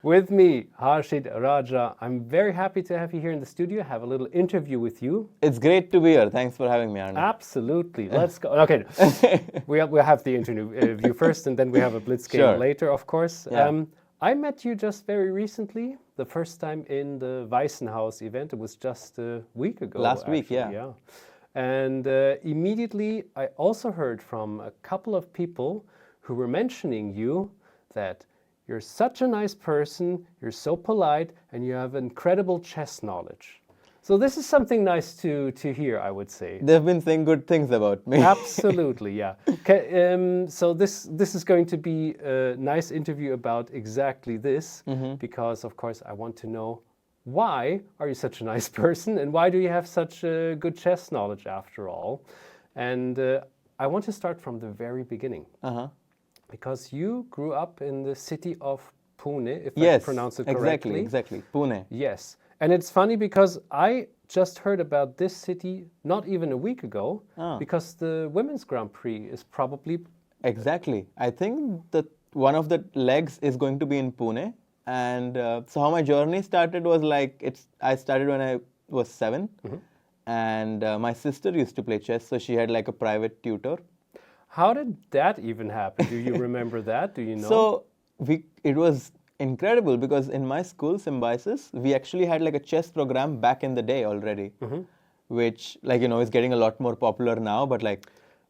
With me, Harshit Raja. I'm very happy to have you here in the studio, have a little interview with you. It's great to be here. Thanks for having me, Arne. Absolutely. Let's go. Okay. We'll have the interview first, and then we have a blitz game Sure. later, of course. Yeah. I met you just very recently, the first time in the Weissenhaus event. It was just a week ago. Last week, actually, yeah. And immediately, I also heard from a couple of people who were mentioning you that you're such a nice person, you're so polite, and you have incredible chess knowledge. So this is something nice to hear, I would say. They've been saying good things about me. Absolutely, yeah. So this is going to be a nice interview about exactly this, because of course I want to know, why are you such a nice person, and why do you have such good chess knowledge after all? And I want to start from the very beginning. Because you grew up in the city of Pune, if I pronounce it correctly. Exactly. Pune. Yes. And it's funny because I just heard about this city not even a week ago, because the Women's Grand Prix is probably... Exactly. I think that one of the legs is going to be in Pune. And so how my journey started was I started when I was 7. And my sister used to play chess, so she had like a private tutor. How did that even happen? Do you remember that? Do you know? So it was incredible because in my school, Symbiosis, we actually had like a chess program back in the day already, which is getting a lot more popular now, but like...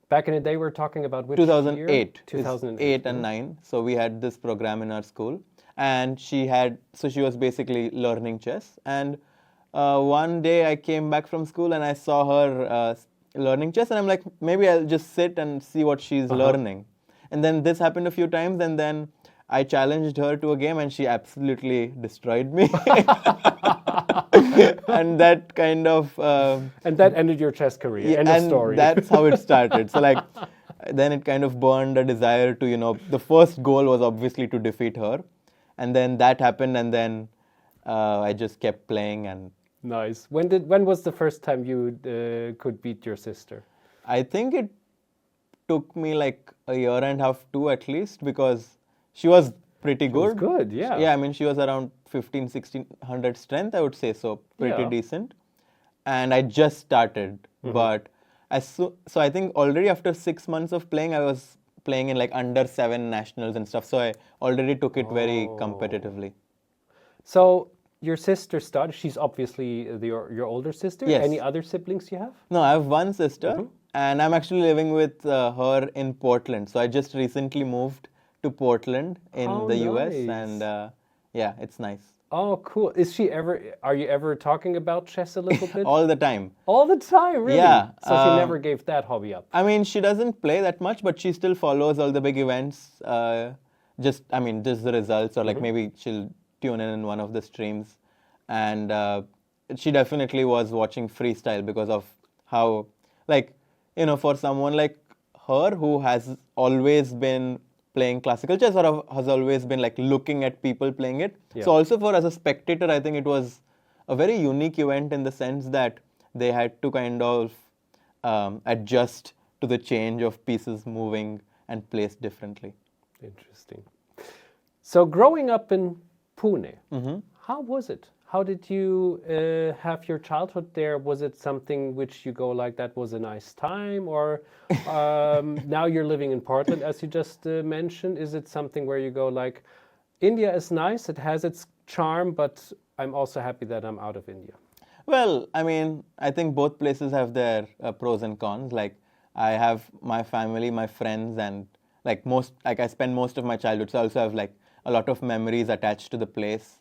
Back in the day, we're talking about which 2008. year? 2008. And 9. So we had this program in our school, and she was basically learning chess. And one day I came back from school and I saw her learning chess, and I'm like, maybe I'll just sit and see what she's learning. And then this happened a few times, and then I challenged her to a game, and she absolutely destroyed me. And that kind of... and that ended your chess career, end of story. That's how it started. So then it kind of burned a desire to, the first goal was obviously to defeat her. And then that happened, and then I just kept playing. And nice. When was the first time you could beat your sister? I think it took me like a year and a half, 2 at least, because she was pretty good. She was good, yeah. Yeah, I mean, she was around 1600 strength, I would say, so pretty decent. And I just started, but so I think already after 6 months of playing, I was playing in like under 7 nationals and stuff, so I already took it very competitively. So your sister started, she's obviously your older sister? Yes. Any other siblings you have? No, I have one sister, and I'm actually living with her in Portland. So I just recently moved to Portland in the US, and yeah, it's nice. Oh, cool. Are you ever talking about chess a little bit? All the time. All the time, really? Yeah. So she never gave that hobby up? I mean, she doesn't play that much, but she still follows all the big events. Just the results, or like maybe she'll tune in one of the streams. And she definitely was watching Freestyle because of how, for someone like her who has always been playing classical chess, or has always been like looking at people playing it. Yeah. So also as a spectator, I think it was a very unique event in the sense that they had to kind of adjust to the change of pieces moving and placed differently. Interesting. So growing up in Pune, how was it? How did you have your childhood there? Was it something which you go like, that was a nice time? Or now you're living in Portland, as you just mentioned. Is it something where you go like, India is nice, it has its charm, but I'm also happy that I'm out of India? Well, I mean, I think both places have their pros and cons. Like, I have my family, my friends, and I spend most of my childhood, so I also have like a lot of memories attached to the place.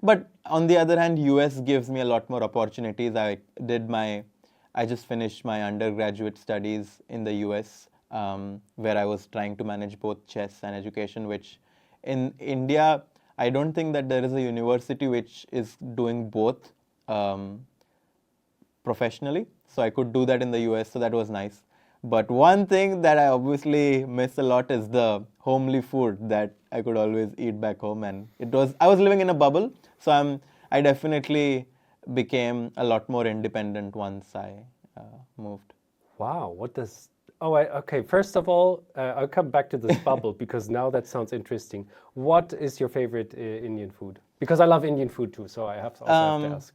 But on the other hand, US gives me a lot more opportunities. I just finished my undergraduate studies in the US, where I was trying to manage both chess and education, which in India, I don't think that there is a university which is doing both professionally. So I could do that in the US, so that was nice. But one thing that I obviously miss a lot is the homely food that I could always eat back home. And I was living in a bubble, so I definitely became a lot more independent once I moved. Wow, what does Okay. First of all, I'll come back to this bubble because now that sounds interesting. What is your favorite Indian food? Because I love Indian food too, so I have to ask.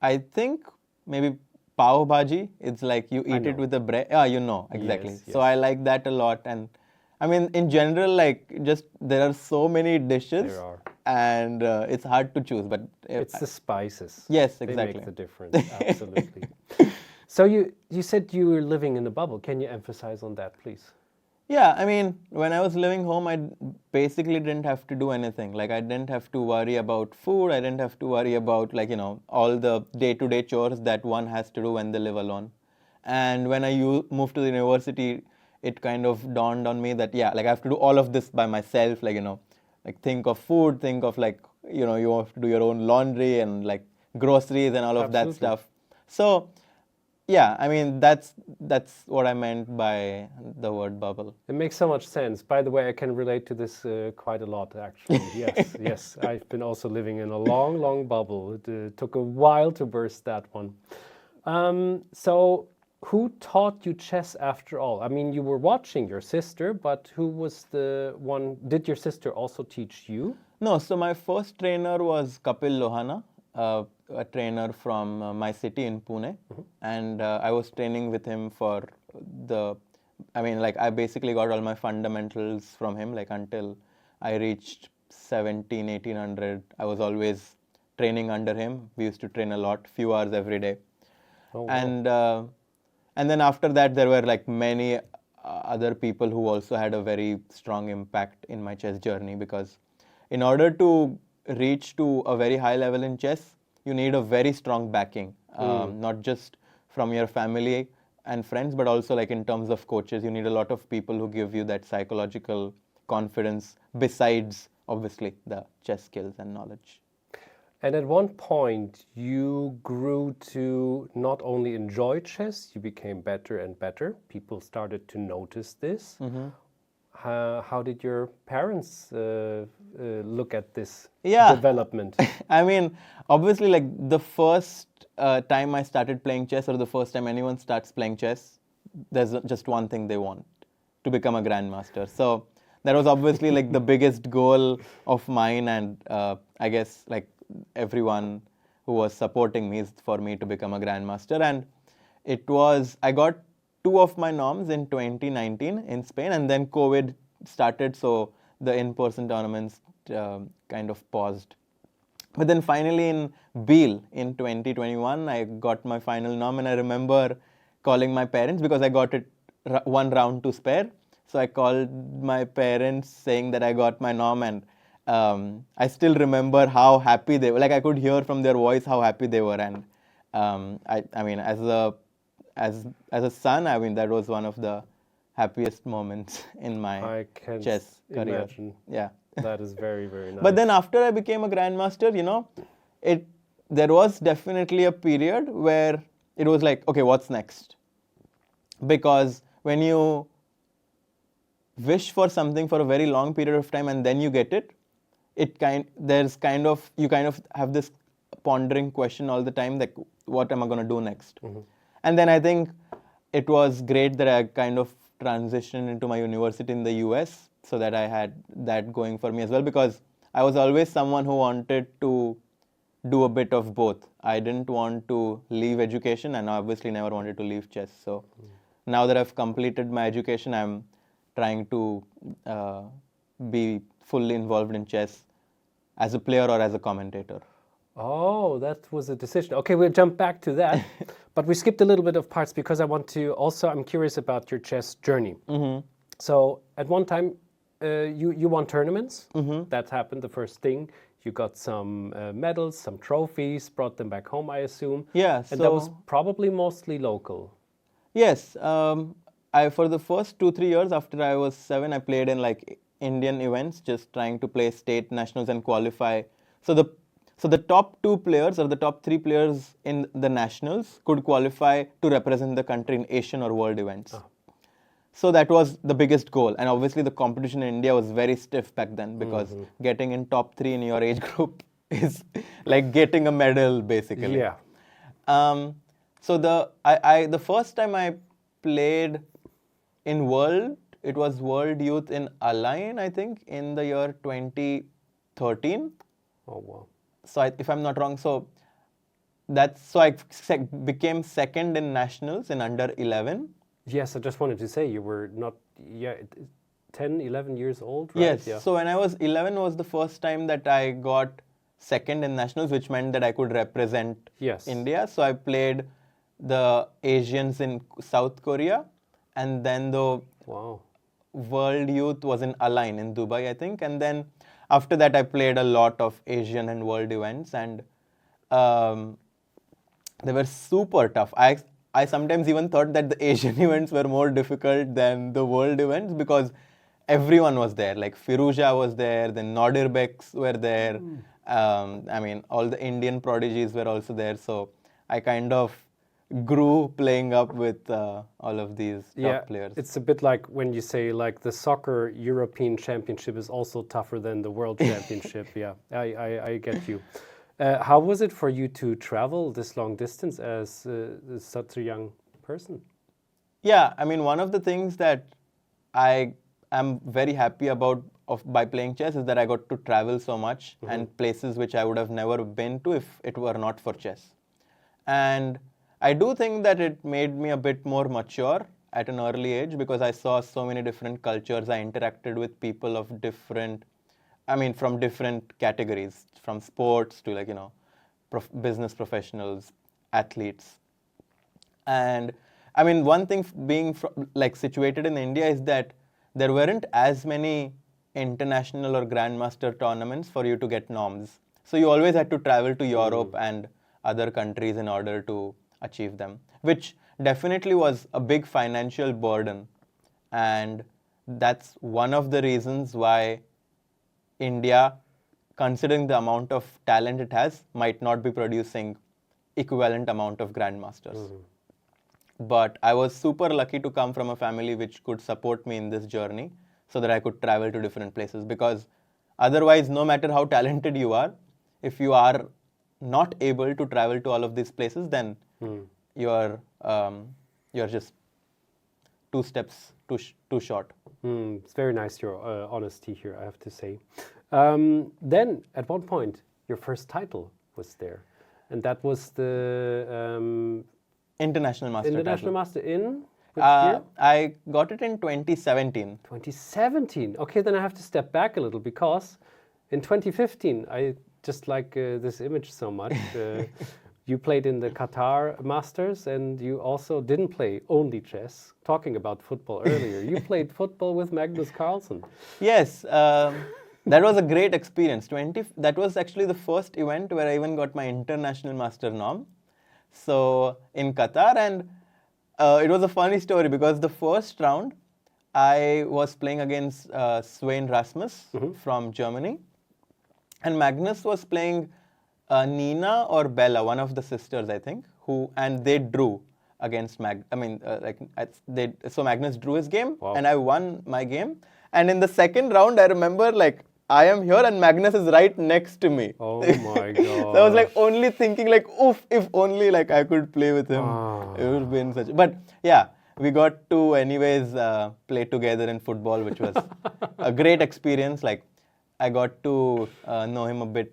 I think maybe pav bhaji. It's like you eat it with the bread. Exactly. Yes, So yes. I like that a lot. And I mean, in general, like just there are so many dishes, There are. and it's hard to choose. But It's the spices. yes, They exactly. make the difference. Absolutely. So you said you were living in a bubble. Can you emphasize on that, please? Yeah, I mean, when I was living home, I basically didn't have to do anything. Like, I didn't have to worry about food. I didn't have to worry about, like, all the day-to-day chores that one has to do when they live alone. And when I moved to the university, it kind of dawned on me that, yeah, like, I have to do all of this by myself. Like, like, think of food, think of, like, you have to do your own laundry and, like, groceries and all of that Absolutely. stuff. So, yeah, I mean, that's what I meant by the word bubble. It makes so much sense. By the way, I can relate to this quite a lot, actually. Yes, yes. I've been also living in a long, long bubble. It took a while to burst that one. So, who taught you chess after all? I mean, you were watching your sister, but who was the one? Did your sister also teach you? No, so my first trainer was Kapil Lohana, a trainer from my city in Pune. And I was training with him for I basically got all my fundamentals from him, like until I reached 17, 1800. I was always training under him. We used to train a lot, few hours every day. Oh, wow. And then after that, there were like many other people who also had a very strong impact in my chess journey, because in order to reach to a very high level in chess, you need a very strong backing, not just from your family and friends, but also like in terms of coaches. You need a lot of people who give you that psychological confidence besides obviously the chess skills and knowledge. And at one point, you grew to not only enjoy chess, you became better and better. People started to notice this. How did your parents look at this development? I mean, obviously, like the first time I started playing chess, or the first time anyone starts playing chess, there's just one thing they want: to become a grandmaster. So that was obviously like the biggest goal of mine, and I guess like everyone who was supporting me is for me to become a grandmaster. And I got 2 of my noms in 2019 in Spain, and then COVID started, so the in-person tournaments kind of paused. But then finally in Biel in 2021, I got my final nom, and I remember calling my parents because I got it one round to spare. So I called my parents saying that I got my nom, and I still remember how happy they were. Like I could hear from their voice how happy they were, and I mean, as a son, I mean, that was one of the happiest moments in my chess career. Imagine. Yeah. That is very, very nice. But then after I became a grandmaster, there was definitely a period where it was like, okay, what's next? Because when you wish for something for a very long period of time and then you get it, you kind of have this pondering question all the time, like, what am I going to do next? And then I think it was great that I kind of transitioned into my university in the US, so that I had that going for me as well, because I was always someone who wanted to do a bit of both. I didn't want to leave education, and obviously never wanted to leave chess. So now that I've completed my education, I'm trying to be fully involved in chess as a player or as a commentator. Oh, that was a decision. Okay, we'll jump back to that. But we skipped a little bit of parts because I'm curious about your chess journey. So at one time, you won tournaments. That happened, the first thing. You got some medals, some trophies, brought them back home, I assume. Yeah. And that was probably mostly local. Yes. For the first 2-3 years after I was 7, I played in like Indian events, just trying to play state nationals and qualify. So the top 2 players or the top 3 players in the nationals could qualify to represent the country in Asian or world events. So that was the biggest goal. And obviously the competition in India was very stiff back then, because getting in top 3 in your age group is like getting a medal, basically. Yeah. So the first time I played in it was World Youth in Align, I think, in the year 2013. Oh, wow. So if I'm not wrong, so I became second in nationals in under 11. Yes, I just wanted to say you were not, 10, 11 years old, right? Yes. Yeah. So when I was 11 was the first time that I got second in nationals, which meant that I could represent India. So I played the Asians in South Korea, and then the World Youth was in Align in Dubai, I think. And then after that, I played a lot of Asian and world events, and they were super tough. I sometimes even thought that the Asian events were more difficult than the world events because everyone was there. Like Firuza was there, then Nodirbeks were there. I mean, all the Indian prodigies were also there. So I kind of grew playing up with all of these top players. It's a bit like when you say like the soccer European Championship is also tougher than the World Championship. Yeah, I get you. How was it for you to travel this long distance as such a young person? Yeah, I mean, one of the things that I am very happy about by playing chess is that I got to travel so much and places which I would have never been to if it were not for chess. And I do think that it made me a bit more mature at an early age because I saw so many different cultures. I interacted with people of from different categories, from sports to like, business professionals, athletes. And I mean, one thing being situated in India is that there weren't as many international or Grandmaster tournaments for you to get norms. So you always had to travel to Europe and other countries in order to achieve them, which definitely was a big financial burden. And that's one of the reasons why India, considering the amount of talent it has, might not be producing equivalent amount of Grandmasters. But I was super lucky to come from a family which could support me in this journey so that I could travel to different places. Because otherwise, no matter how talented you are, if you are not able to travel to all of these places, then you're just two steps too short. It's very nice, your honesty here, I have to say. Then, at one point, your first title was there. And that was the... International Master International title. Master in which year? I got it in 2017. 2017. Okay, then I have to step back a little because in 2015, I just like this image so much. You played in the Qatar Masters and you also didn't play only chess. Talking about football earlier, you played football with Magnus Carlsen. Yes, that was a great experience. That was actually the first event where I even got my International Master norm. So in Qatar, and it was a funny story because the first round I was playing against Svein Rasmus from Germany, and Magnus was playing Nina or Bella, one of the sisters, I think, and they drew against so Magnus drew his game, and I won my game. And in the second round, I remember I am here and Magnus is right next to me. Oh my god! So I was only thinking oof, if only I could play with him. It would have been such. But yeah, we got to anyways play together in football, which was a great experience. I got to know him a bit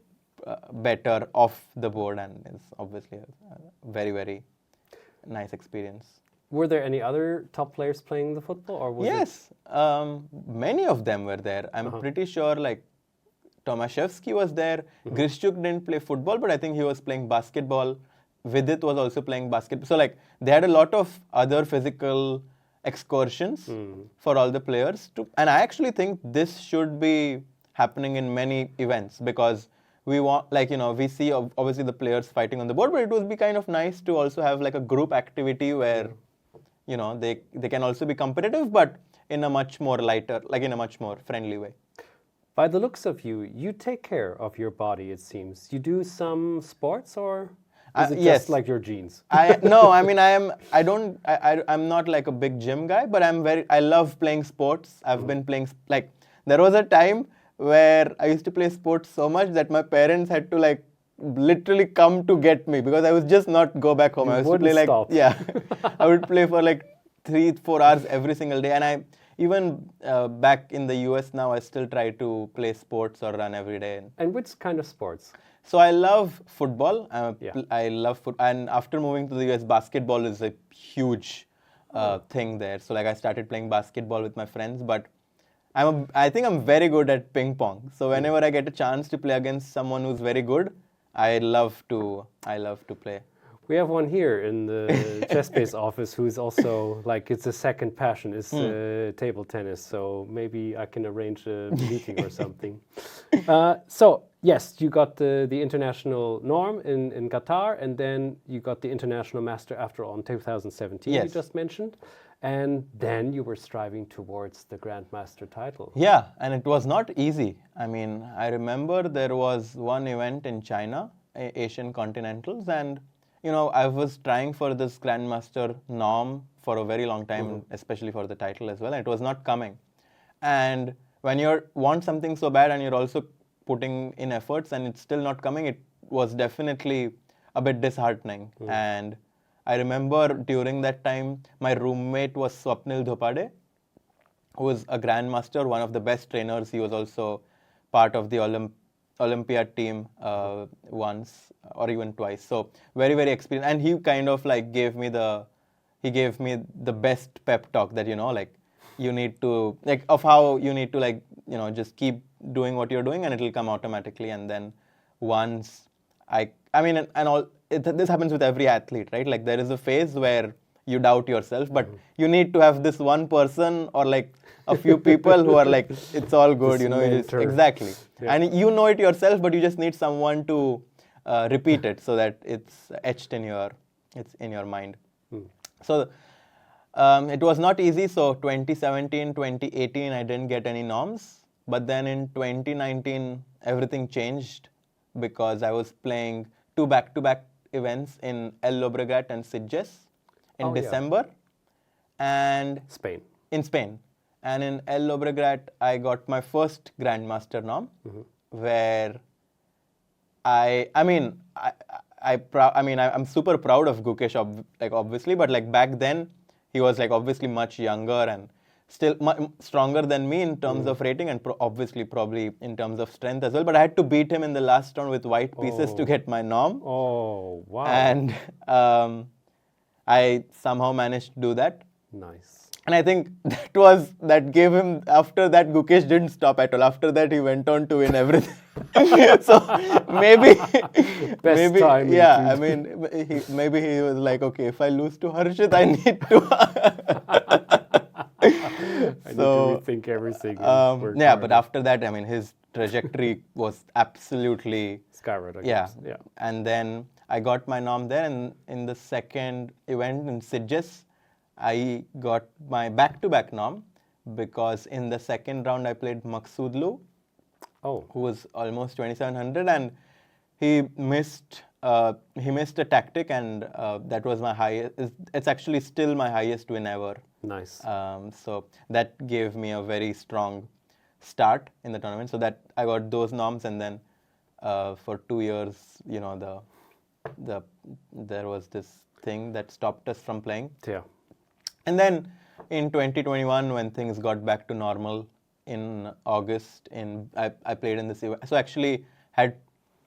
better off the board, and it's obviously a very, very nice experience. Were there any other top players playing the football, or was Yes, many of them were there. I'm pretty sure Tomaszewski was there. Grischuk didn't play football, but I think he was playing basketball. Vidit was also playing basketball. So they had a lot of other physical excursions for all the players. And I actually think this should be happening in many events because we want, we see obviously the players fighting on the board, but it would be kind of nice to also have a group activity where they can also be competitive, but in a much more lighter, in a much more friendly way. By the looks of you, you take care of your body, it seems. You do some sports, or is it just like your genes? No, I mean, I'm not a big gym guy, but I love playing sports. I've been playing, there was a time where I used to play sports so much that my parents had to literally come to get me because I would just not go back home. I used to play stop. I would play for 3-4 hours every single day. And I even back in the US now, I still try to play sports or run every day. And which kind of sports? So I love football. Yeah. I love football. And after moving to the US, basketball is a huge thing there. So like I started playing basketball with my friends, but I think I'm very good at ping pong. So whenever I get a chance to play against someone who's very good, I love to play. We have one here in the ChessBase office who's also like it's a second passion is table tennis. So maybe I can arrange a meeting or something. So yes, you got the international norm in Qatar, and then you got the international master after all in 2017. Yes. You just mentioned, and then you were striving towards the Grandmaster title. Yeah, and it was not easy. I mean, I remember there was one event in China, Asian Continentals, and I was trying for this Grandmaster norm for a very long time, especially for the title as well, and it was not coming. And when you want something so bad and you're also putting in efforts and it's still not coming, it was definitely a bit disheartening. And I remember during that time, my roommate was Swapnil Dhopade, who was a Grandmaster, one of the best trainers. He was also part of the Olympiad team once or even twice. So very, very experienced. And he kind of like gave me the best pep talk that, like you need to, like of how you need to like, just keep doing what you're doing and it'll come automatically. And then once this happens with every athlete, right? Like there is a phase where you doubt yourself, but you need to have this one person or like a few people who are like, it's all good, exactly. Yeah. And you know it yourself, but you just need someone to repeat it so that it's etched in your mind. So it was not easy. So 2017, 2018, I didn't get any norms. But then in 2019, everything changed because I was playing 2 back-to-back events in El Llobregat and Sitges in December. And in Spain. And in El Llobregat, I got my first Grandmaster norm, where I'm super proud of Gukesh, obviously, but like back then, he was like obviously much younger and still stronger than me in terms of rating and obviously probably in terms of strength as well. But I had to beat him in the last round with white pieces to get my norm. Oh, wow. And I somehow managed to do that. Nice. And I think that gave him, after that, Gukesh didn't stop at all. After that, he went on to win everything. So maybe, timing, yeah, I mean, maybe he was like, okay, if I lose to Harshit, I need to. I need to rethink everything. Yeah, but after that, I mean, his trajectory was absolutely skyrocketing. Yeah. And then I got my norm there, and in the second event in Sitges, I got my back-to-back norm because in the second round I played Maqsoodlu, who was almost 2700, and he missed a tactic, and that was my highest. It's actually still my highest win ever. Nice. So that gave me a very strong start in the tournament. So that I got those norms, and then for 2 years, there was this thing that stopped us from playing. Yeah. And then in 2021, when things got back to normal in August, I played in this event. So actually had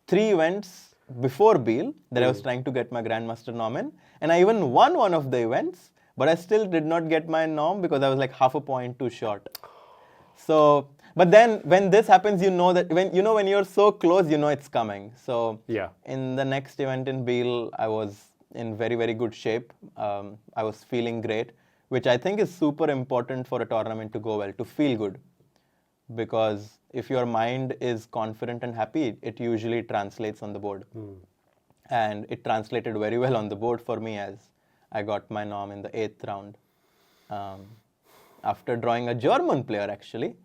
3 events before Beal that I was trying to get my Grandmaster norm in. And I even won one of the events, but I still did not get my norm because I was like half a point too short. So, but then when this happens, that when you're so close, it's coming. So yeah. In the next event in Beal, I was in very, very good shape. I was feeling great, which I think is super important for a tournament to go well, to feel good. Because if your mind is confident and happy, it usually translates on the board. And it translated very well on the board for me, as I got my norm in the 8th round. After drawing a German player, actually.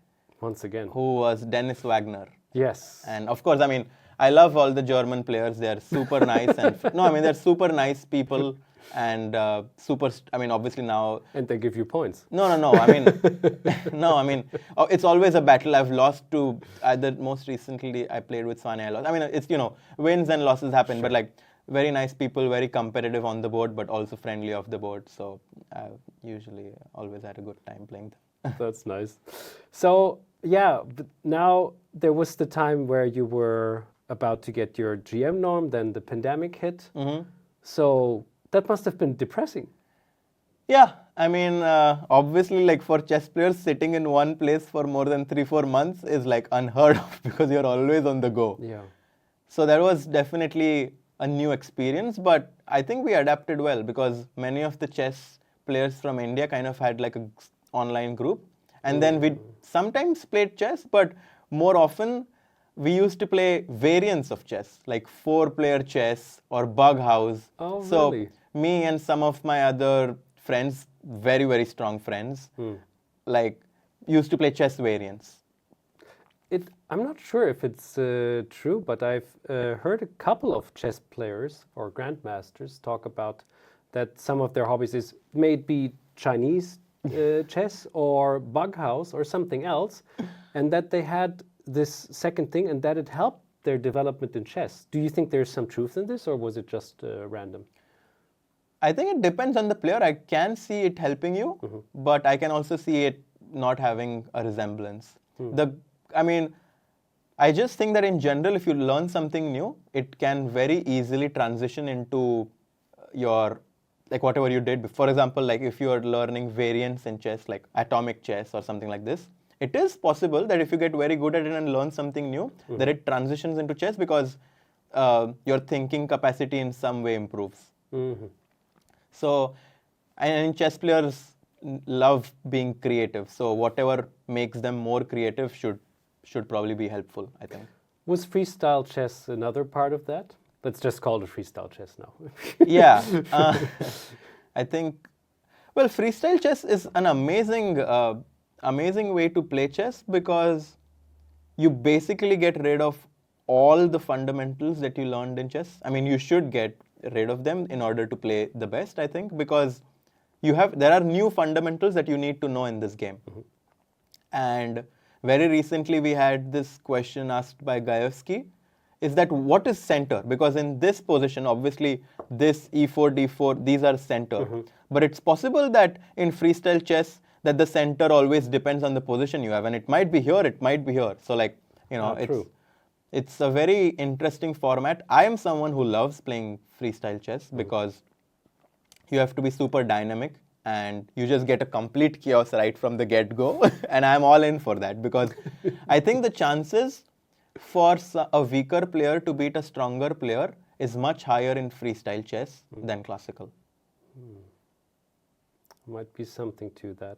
Once again. Who was Dennis Wagner. Yes. And of course, I mean, I love all the German players. They're super nice. They're super nice people. And obviously now... And they give you points. No. It's always a battle. I've lost to... most recently, I played with Swane. I lost. I mean, it's, wins and losses happen. Sure. But like, very nice people, very competitive on the board, but also friendly off the board. So I usually always had a good time playing them. That's nice. So yeah, now there was the time where you were about to get your GM norm, then the pandemic hit. So that must have been depressing. Yeah, I mean, obviously, like for chess players, sitting in one place for more than 3-4 months is like unheard of because you're always on the go. Yeah. So that was definitely a new experience, but I think we adapted well because many of the chess players from India kind of had like a online group, and then we sometimes played chess, but more often we used to play variants of chess, like 4-player chess or bug house. Oh, so really? me and some of my other friends, very, very strong friends, like used to play chess variants. I'm not sure if it's true, but I've heard a couple of chess players or grandmasters talk about that some of their hobbies is maybe Chinese chess or bug house or something else, and that they had this second thing and that it helped their development in chess. Do you think there's some truth in this, or was it just random? I think it depends on the player. I can see it helping you, but I can also see it not having a resemblance. I just think that in general, if you learn something new, it can very easily transition into your, like whatever you did. For example, like if you are learning variants in chess, like atomic chess or something like this, it is possible that if you get very good at it and learn something new, that it transitions into chess because your thinking capacity in some way improves. So, and chess players love being creative. So whatever makes them more creative should probably be helpful, I think. Was freestyle chess another part of that? Let's just call it freestyle chess now. Yeah. I think, well, freestyle chess is an amazing way to play chess because you basically get rid of all the fundamentals that you learned in chess. I mean, you should get rid of them in order to play the best, I think, because there are new fundamentals that you need to know in this game. And very recently we had this question asked by Gaevsky, is that what is center? Because in this position, obviously this e4, d4, these are center. But it's possible that in freestyle chess that the center always depends on the position you have, and it might be here, it might be here. So like, it's a very interesting format. I am someone who loves playing freestyle chess because you have to be super dynamic and you just get a complete chaos right from the get-go. And I'm all in for that because I think the chances for a weaker player to beat a stronger player is much higher in freestyle chess than classical. Might be something to that.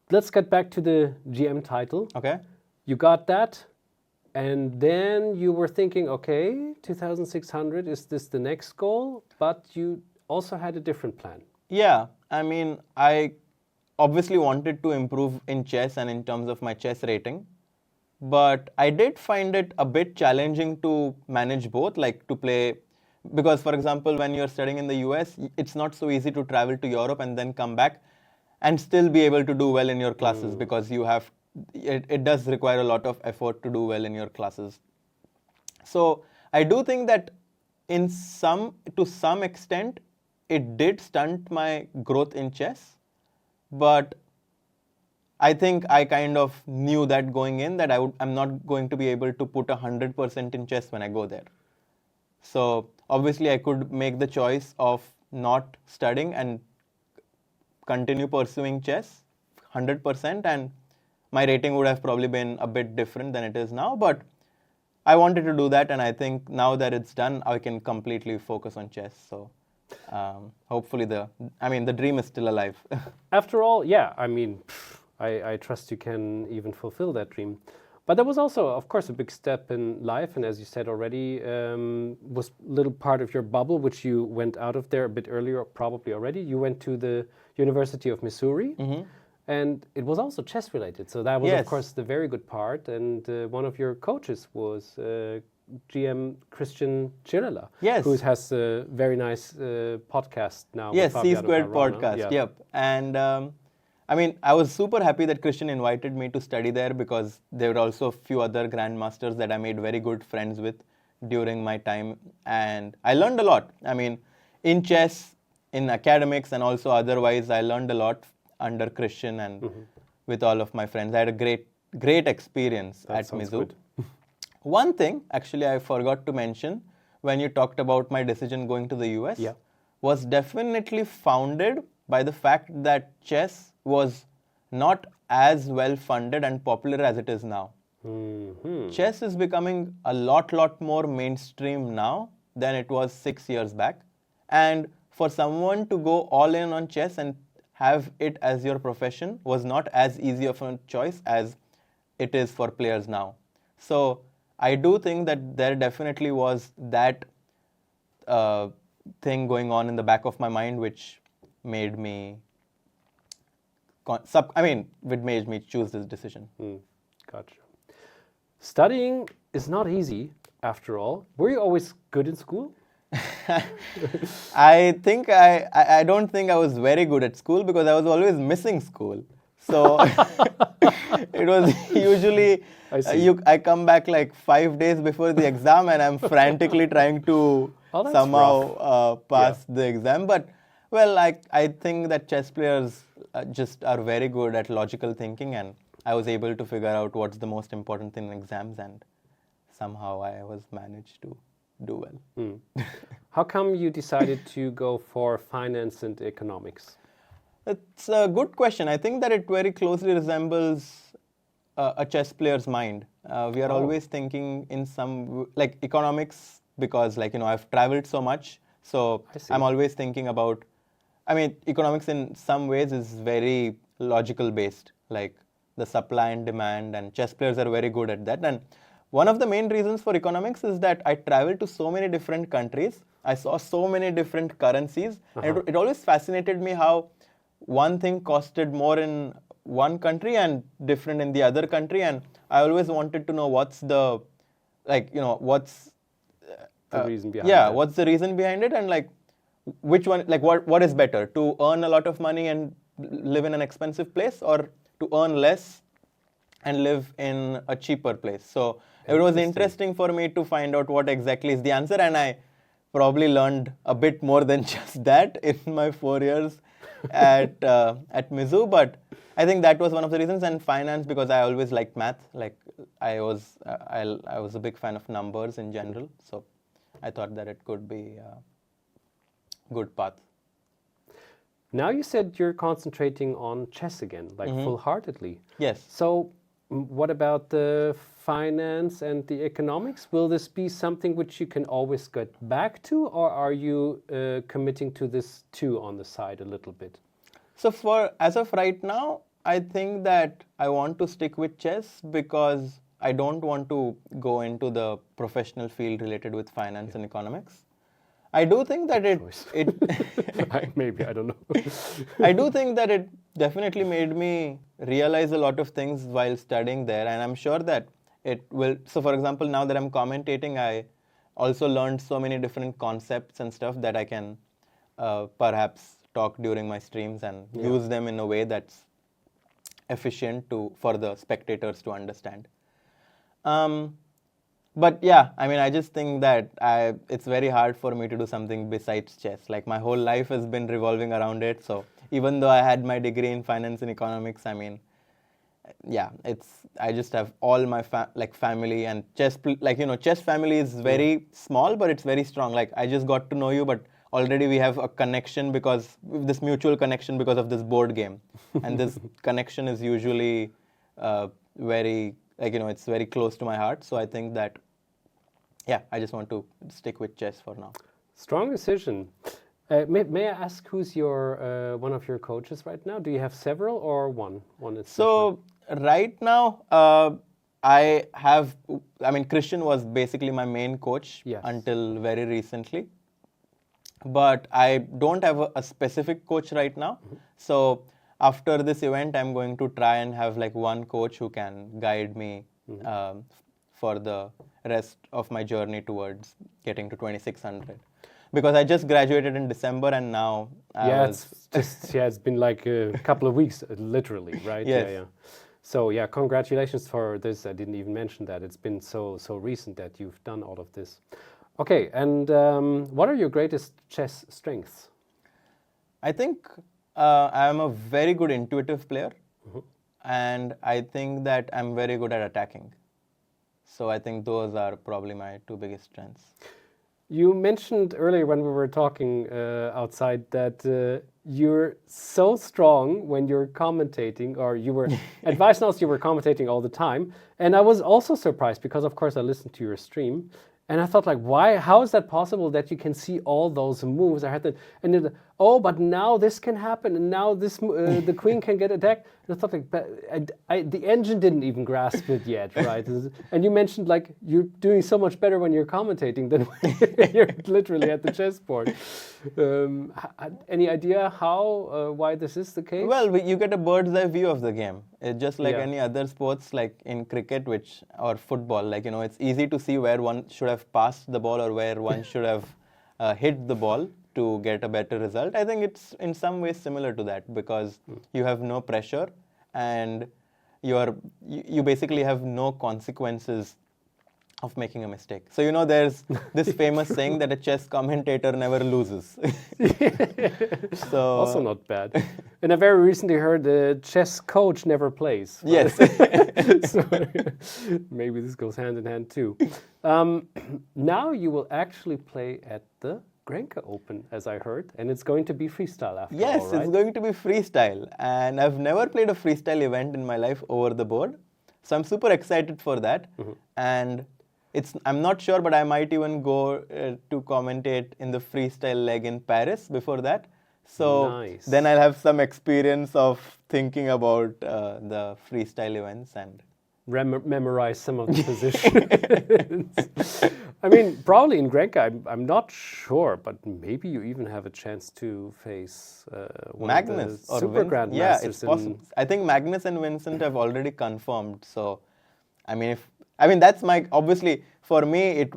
Let's get back to the GM title. Okay. You got that. And then you were thinking, okay, 2,600, is this the next goal? But you also had a different plan. Yeah, I mean, I obviously wanted to improve in chess and in terms of my chess rating. But I did find it a bit challenging to manage both, like to play, because for example, when you're studying in the US, it's not so easy to travel to Europe and then come back and still be able to do well in your classes because it does require a lot of effort to do well in your classes. So I do think that to some extent, it did stunt my growth in chess, but I think I kind of knew that going in that I'm not going to be able to put 100% in chess when I go there. So obviously I could make the choice of not studying and continue pursuing chess 100%, and my rating would have probably been a bit different than it is now, but I wanted to do that, and I think now that it's done, I can completely focus on chess. So hopefully the dream is still alive. After all, yeah, I mean, I trust you can even fulfill that dream. But there was also, of course, a big step in life, and as you said already, was a little part of your bubble, which you went out of there a bit earlier, probably already. You went to the University of Missouri, and it was also chess related. So that was, of course, the very good part. And one of your coaches was GM Christian Chirela, who has a very nice podcast now. Yes, C-Squared podcast, yep. And I was super happy that Christian invited me to study there because there were also a few other grandmasters that I made very good friends with during my time, and I learned a lot. I mean, in chess, in academics, and also otherwise, I learned a lot under Christian and with all of my friends. I had a great experience That at sounds Mizzou. good. One thing, actually, I forgot to mention when you talked about my decision going to the US, Yeah. was definitely founded by the fact that chess was not as well funded and popular as it is now. Chess is becoming a lot more mainstream now than it was 6 years back. And for someone to go all in on chess and have it as your profession was not as easy of a choice as it is for players now. So I do think that there definitely was that thing going on in the back of my mind, which made me, which made me choose this decision. Gotcha. Studying is not easy, after all. Were you always good in school? I think I don't think I was very good at school because I was always missing school. So it was usually I see. I come back like 5 days before the exam and I'm frantically trying to Oh, that's somehow pass the exam. But well, I think that chess players just are very good at logical thinking, and I was able to figure out what's the most important thing in exams, and somehow I was managed to do well. How come you decided to go for finance and economics? It's a good question. I think that it very closely resembles a chess player's mind. We are always thinking in like economics, because I've traveled so much, so I'm always thinking about. I mean, economics in some ways is very logical based, like the supply and demand, and chess players are very good at that. And one of the main reasons for economics is that I traveled to so many different countries. I saw so many different currencies. And it always fascinated me how one thing costed more in one country and different in the other country. And I always wanted to know what's the, what's the reason behind it. what's the reason behind it, and which one, what is better, to earn a lot of money and live in an expensive place, or to earn less and live in a cheaper place? So it was interesting for me to find out what exactly is the answer, and I probably learned a bit more than just that in my 4 years at Mizzou. But I think that was one of the reasons. And finance, because I always liked math. Like I was a big fan of numbers in general, so I thought that it could be a good path. Now you said you're concentrating on chess again, like full-heartedly. Yes. So what about the finance and the economics? Will this be something which you can always get back to, or are you committing to this too on the side a little bit? So as of right now, I think that I want to stick with chess because I don't want to go into the professional field related with finance and economics. I do think that maybe, I don't know. I do think that it definitely made me realize a lot of things while studying there, and I'm sure that it will. So for example, now that I'm commentating, I also learned so many different concepts and stuff that I can perhaps talk during my streams and use them in a way that's efficient for the spectators to understand. But yeah, I mean, I just think that it's very hard for me to do something besides chess. Like my whole life has been revolving around it. So even though I had my degree in finance and economics, I mean, yeah, I just have all my family and chess. Chess family is very small, but it's very strong. Like I just got to know you, but already we have a connection this mutual connection because of this board game, and this connection is usually very. It's very close to my heart. So I think that, yeah, I just want to stick with chess for now. Strong decision. May I ask who's your one of your coaches right now? Do you have several or one? So right now, Christian was basically my main coach until very recently. But I don't have a specific coach right now. So after this event, I'm going to try and have one coach who can guide me for the rest of my journey towards getting to 2600. Because I just graduated in December, and now it's been like a couple of weeks, literally, right? Yes. So yeah, congratulations for this. I didn't even mention that. It's been so recent that you've done all of this. Okay, and what are your greatest chess strengths? I think I am a very good intuitive player, and I think that I'm very good at attacking. So I think those are probably my two biggest strengths. You mentioned earlier when we were talking outside that you're so strong when you're commentating, or you were at Weissenhaus, you were commentating all the time. And I was also surprised because, of course, I listened to your stream. And I thought, like, why? How is that possible that you can see all those moves? I had that, and then, oh, but now this can happen, and now this the queen can get attacked. And I thought, like, but the engine didn't even grasp it yet, right? And you mentioned, like, you're doing so much better when you're commentating than when you're literally at the chessboard. Any idea how, why this is the case? Well, you get a bird's eye view of the game. It's just like any other sports, like in cricket, or football. Like, you know, it's easy to see where one should have passed the ball or where one should have hit the ball to get a better result. I think it's in some ways similar to that, because you have no pressure and you basically have no consequences of making a mistake. So, you know, there's this famous saying that a chess commentator never loses. So also not bad. And I very recently heard the chess coach never plays. Right? Yes. So maybe this goes hand in hand too. Now you will actually play at the Grenke Open, as I heard, and it's going to be freestyle after Yes, all, right? it's going to be freestyle. And I've never played a freestyle event in my life over the board. So I'm super excited for that. And I'm not sure, but I might even go to commentate in the freestyle leg in Paris before that. So then I'll have some experience of thinking about the freestyle events and memorize some of the positions. I mean, probably in Grenke, I'm not sure, but maybe you even have a chance to face Magnus or Super Grandmasters. Yeah, it's possible. I think Magnus and Vincent have already confirmed. So, I mean, that's my, obviously, for me,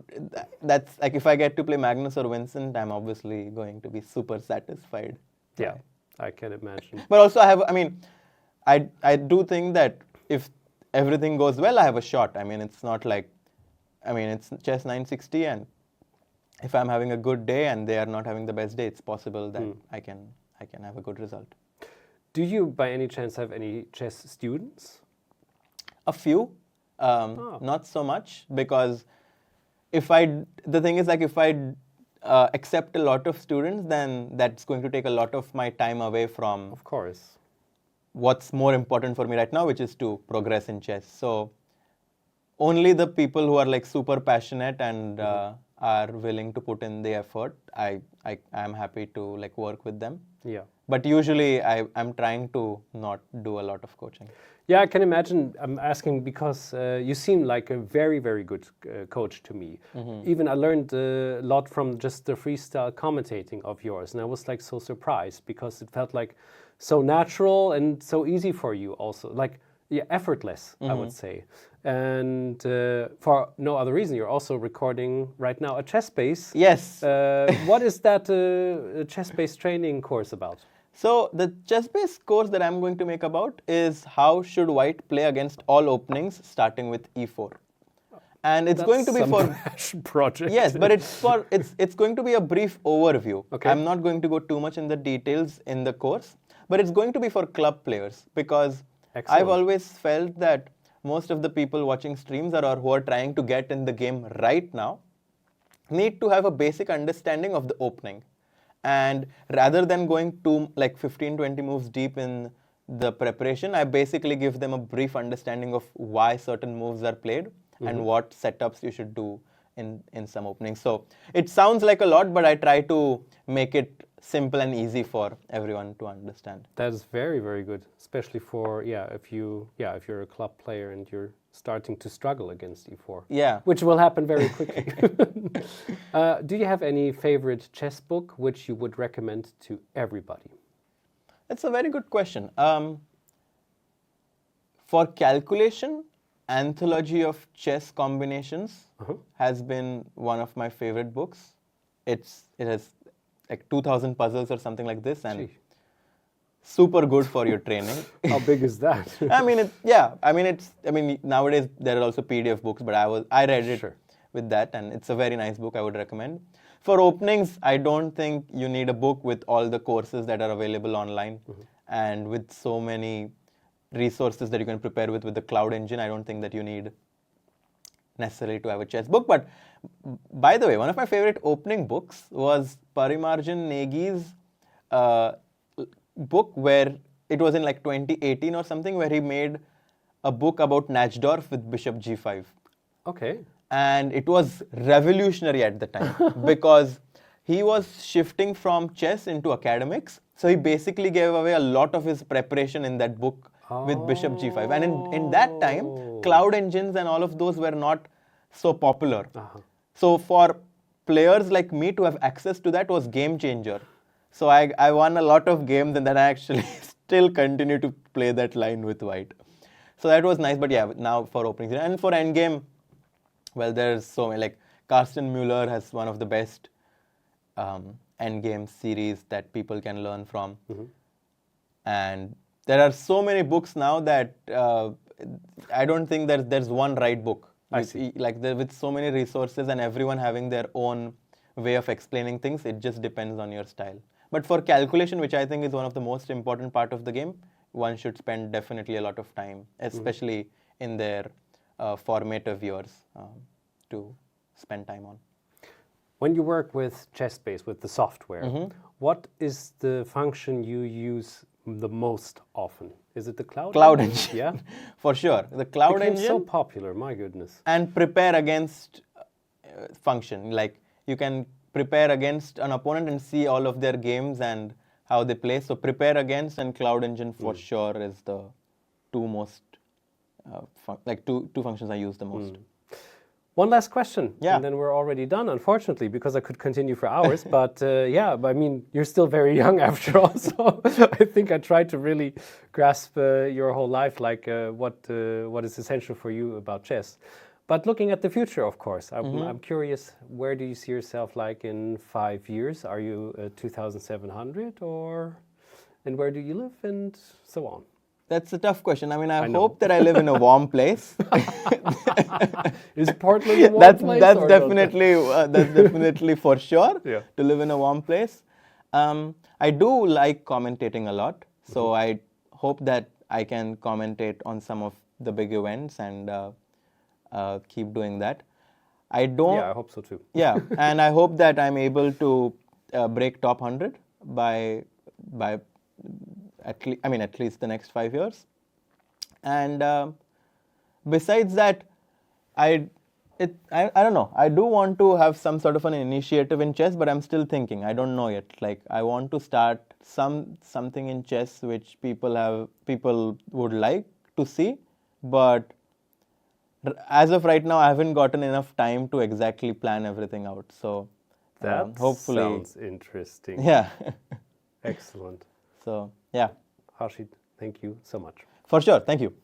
that's like, if I get to play Magnus or Vincent, I'm obviously going to be super satisfied. Yeah, I can imagine. But also I do think that if everything goes well, I have a shot. I mean, it's not like, it's chess 960, and if I'm having a good day and they are not having the best day, it's possible that I can have a good result. Do you, by any chance, have any chess students? A few. Not so much, because the thing is, like, if I accept a lot of students, then that's going to take a lot of my time away from, of course, what's more important for me right now, which is to progress in chess. So only the people who are like super passionate and are willing to put in the effort, I'm happy to like work with them. Yeah. But usually I'm trying to not do a lot of coaching. Yeah, I can imagine. I'm asking because you seem like a very, very good coach to me. Even I learned a lot from just the freestyle commentating of yours, and I was like so surprised because it felt like so natural and so easy for you also, like effortless, I would say. And for no other reason, you're also recording right now a ChessBase. Yes. What is that ChessBase training course about? So the ChessBase course that I'm going to make about is how should white play against all openings starting with e4. And it's going to be for passion project. Yes, but it's going to be a brief overview. Okay. I'm not going to go too much in the details in the course, but it's going to be for club players, because Excellent. I've always felt that most of the people watching streams or who are trying to get in the game right now need to have a basic understanding of the opening. And rather than going to like 15-20 moves deep in the preparation, I basically give them a brief understanding of why certain moves are played and what setups you should do in some openings. So it sounds like a lot, but I try to make it simple and easy for everyone to understand. That is very, very good, especially for if you're a club player and you're starting to struggle against e4. Yeah, which will happen very quickly. Do you have any favorite chess book which you would recommend to everybody? That's a very good question. For calculation, Anthology of Chess Combinations has been one of my favorite books. It has like 2,000 puzzles or something like this, and super good for your training. How big is that? Nowadays there are also PDF books, but I read it Sure. with that, and it's a very nice book. I would recommend. For openings, I don't think you need a book with all the courses that are available online, and with so many resources that you can prepare with the cloud engine. I don't think that you need necessarily to have a chess book. But by the way, one of my favorite opening books was Parimarjan Negi's book, where it was in like 2018 or something, where he made a book about Natchdorf with bishop g5. Okay. And it was revolutionary at the time because he was shifting from chess into academics. So he basically gave away a lot of his preparation in that book with bishop g5. And in that time, cloud engines and all of those were not so popular. So for players like me to have access to that was game changer. So I won a lot of games, and then I actually still continue to play that line with white. So that was nice. But yeah, now for openings and for endgame, well, there's so many. Like Carsten Mueller has one of the best endgame series that people can learn from. And there are so many books now that I don't think there's one right book. I see. Like with so many resources and everyone having their own way of explaining things, it just depends on your style. But for calculation, which I think is one of the most important part of the game, one should spend definitely a lot of time, especially in their formative years, to spend time on. When you work with ChessBase, with the software, what is the function you use the most often? Is it the cloud? Cloud engine. Yeah, For sure. The cloud became engine. so popular. My goodness. And prepare against function. Like you can prepare against an opponent and see all of their games and how they play. So prepare against and cloud engine for sure is the two most, two functions I use the most. One last question, Yeah. and then we're already done, unfortunately, because I could continue for hours. But I mean, you're still very young after all, so I think I tried to really grasp your whole life, like what is essential for you about chess. But looking at the future, of course, I'm curious, where do you see yourself like in 5 years? Are you 2,700 and where do you live and so on? That's a tough question. I mean, I know. hope that I live in a warm place. Is Portland a warm place? That's or not? definitely for sure. Yeah. To live in a warm place. I do like commentating a lot, so I hope that I can commentate on some of the big events and keep doing that. I don't. Yeah, I hope so too. Yeah, and I hope that I'm able to break top 100 by at least the next 5 years. And besides that, I don't know. I do want to have some sort of an initiative in chess, but I'm still thinking. I don't know yet. Like I want to start something in chess which people would like to see, but as of right now, I haven't gotten enough time to exactly plan everything out. So That hopefully, sounds interesting. yeah. Excellent. So yeah, Harshit, thank you so much. for sure. Thank you.